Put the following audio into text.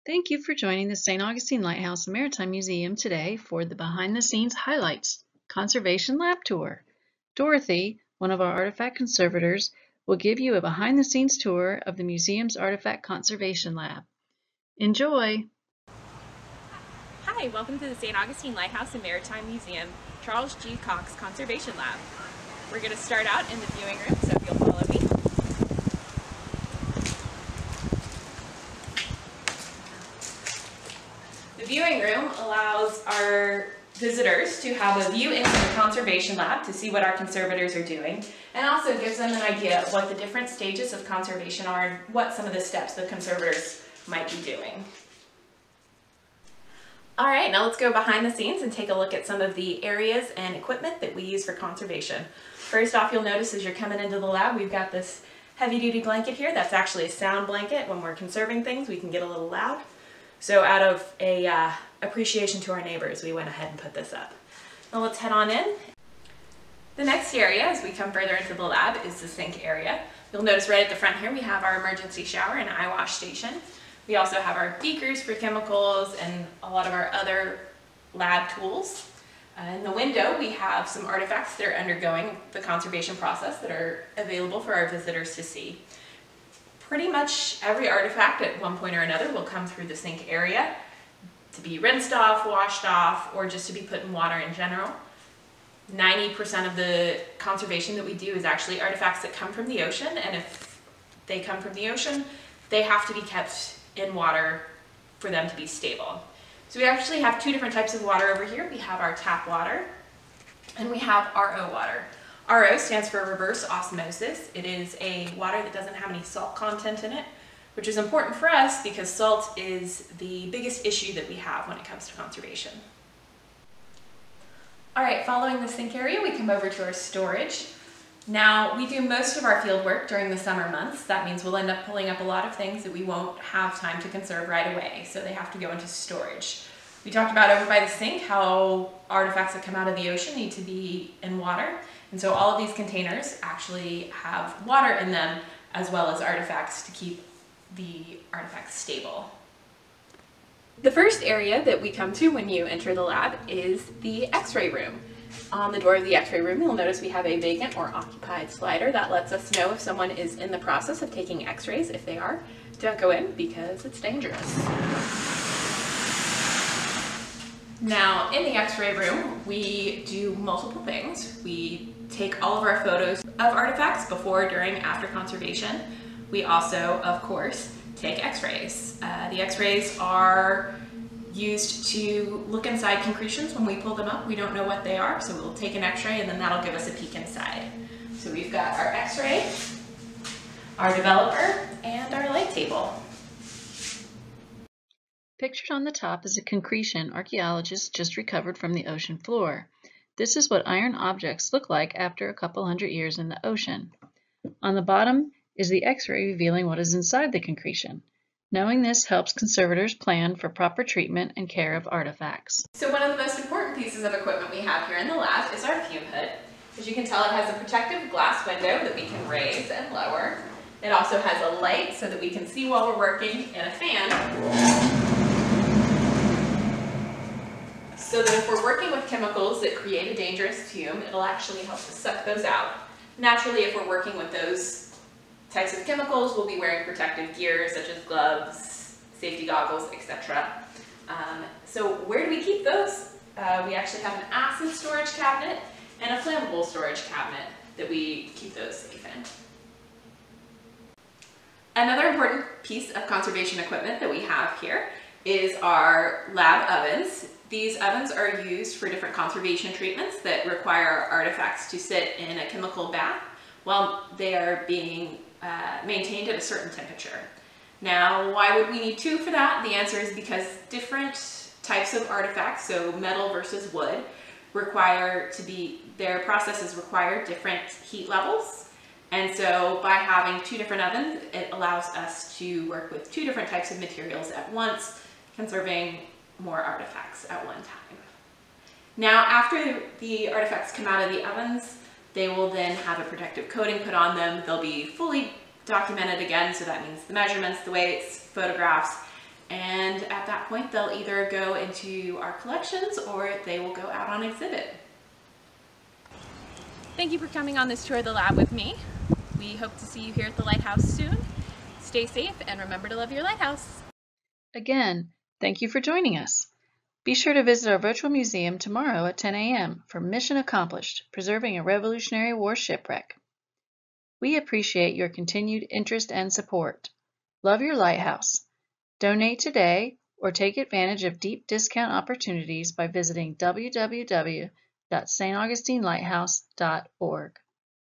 Thank you for joining the St. Augustine Lighthouse Maritime Museum today for the Behind the Scenes Highlights Conservation Lab Tour. Dorothy, one of our artifact conservators, will give you a behind the scenes tour of the museum's Artifact Conservation Lab. Enjoy! Hi, welcome to the St. Augustine Lighthouse and Maritime Museum, Charles Cox Conservation Lab. We're going to start out in the viewing room, so if you'll follow me. The viewing room allows our visitors to have a view into the conservation lab to see what our conservators are doing, and also gives them an idea of what the different stages of conservation are and what some of the steps the conservators might be doing. All right, now let's go behind the scenes and take a look at some of the areas and equipment that we use for conservation. First off, you'll notice as you're coming into the lab, we've got this heavy-duty blanket here. That's actually a sound blanket. When we're conserving things, we can get a little loud. So out of a appreciation to our neighbors, we went ahead and put this up. Now let's head on in. The next area, as we come further into the lab, is the sink area. You'll notice right at the front here, we have our emergency shower and eye wash station. We also have our beakers for chemicals and a lot of our other lab tools. In the window, we have some artifacts that are undergoing the conservation process that are available for our visitors to see. Pretty much every artifact at one point or another will come through the sink area to be rinsed off, washed off, or just to be put in water in general. 90% of the conservation that we do is actually artifacts that come from the ocean, and if they come from the ocean, they have to be kept in water for them to be stable. So we actually have two different types of water over here. We have our tap water and we have RO water. RO stands for reverse osmosis. It is a water that doesn't have any salt content in it, which is important for us because salt is the biggest issue that we have when it comes to conservation. All right, following the sink area, we come over to our storage. Now, we do most of our field work during the summer months. That means we'll end up pulling up a lot of things that we won't have time to conserve right away, so they have to go into storage. We talked about over by the sink how artifacts that come out of the ocean need to be in water, and so all of these containers actually have water in them as well as artifacts to keep the artifacts stable. The first area that we come to when you enter the lab is the X-ray room. On the door of the X-ray room, you'll notice we have a vacant or occupied slider that lets us know if someone is in the process of taking X-rays. If they are, don't go in because it's dangerous. Now, in the X-ray room, we do multiple things. We take all of our photos of artifacts before, during, after conservation. We also, of course, take X-rays. The X-rays are used to look inside concretions. When we pull them up, we don't know what they are, so we'll take an X-ray and then that'll give us a peek inside. So we've got our X-ray, our developer, and our light table. Pictured on the top is a concretion archaeologists just recovered from the ocean floor. This is what iron objects look like after a couple hundred years in the ocean. On the bottom is the X-ray revealing what is inside the concretion. Knowing this helps conservators plan for proper treatment and care of artifacts. So one of the most important pieces of equipment we have here in the lab is our fume hood. As you can tell, it has a protective glass window that we can raise and lower. It also has a light so that we can see while we're working, and a fan, so that if we're working with chemicals that create a dangerous fume, it'll actually help to suck those out. Naturally, if we're working with those types of chemicals, we'll be wearing protective gear such as gloves, safety goggles, etc. So where do we keep those? We actually have an acid storage cabinet and a flammable storage cabinet that we keep those safe in. Another important piece of conservation equipment that we have here is our lab ovens. These ovens are used for different conservation treatments that require artifacts to sit in a chemical bath while they are being maintained at a certain temperature. Now, why would we need two for that? The answer is because different types of artifacts, so metal versus wood, their processes require different heat levels. And so by having two different ovens, it allows us to work with two different types of materials at once, conserving more artifacts at one time. Now, after the artifacts come out of the ovens, they will then have a protective coating put on them. They'll be fully documented again, so that means the measurements, the weights, photographs, And at that point, they'll either go into our collections or they will go out on exhibit. Thank you for coming on this tour of the lab with me. We hope to see you here at the lighthouse soon. Stay safe and remember to love your lighthouse. Again, thank you for joining us. Be sure to visit our virtual museum tomorrow at 10 a.m. for Mission Accomplished, Preserving a Revolutionary War Shipwreck. We appreciate your continued interest and support. Love your lighthouse. Donate today or take advantage of deep discount opportunities by visiting www.staugustinelighthouseorg.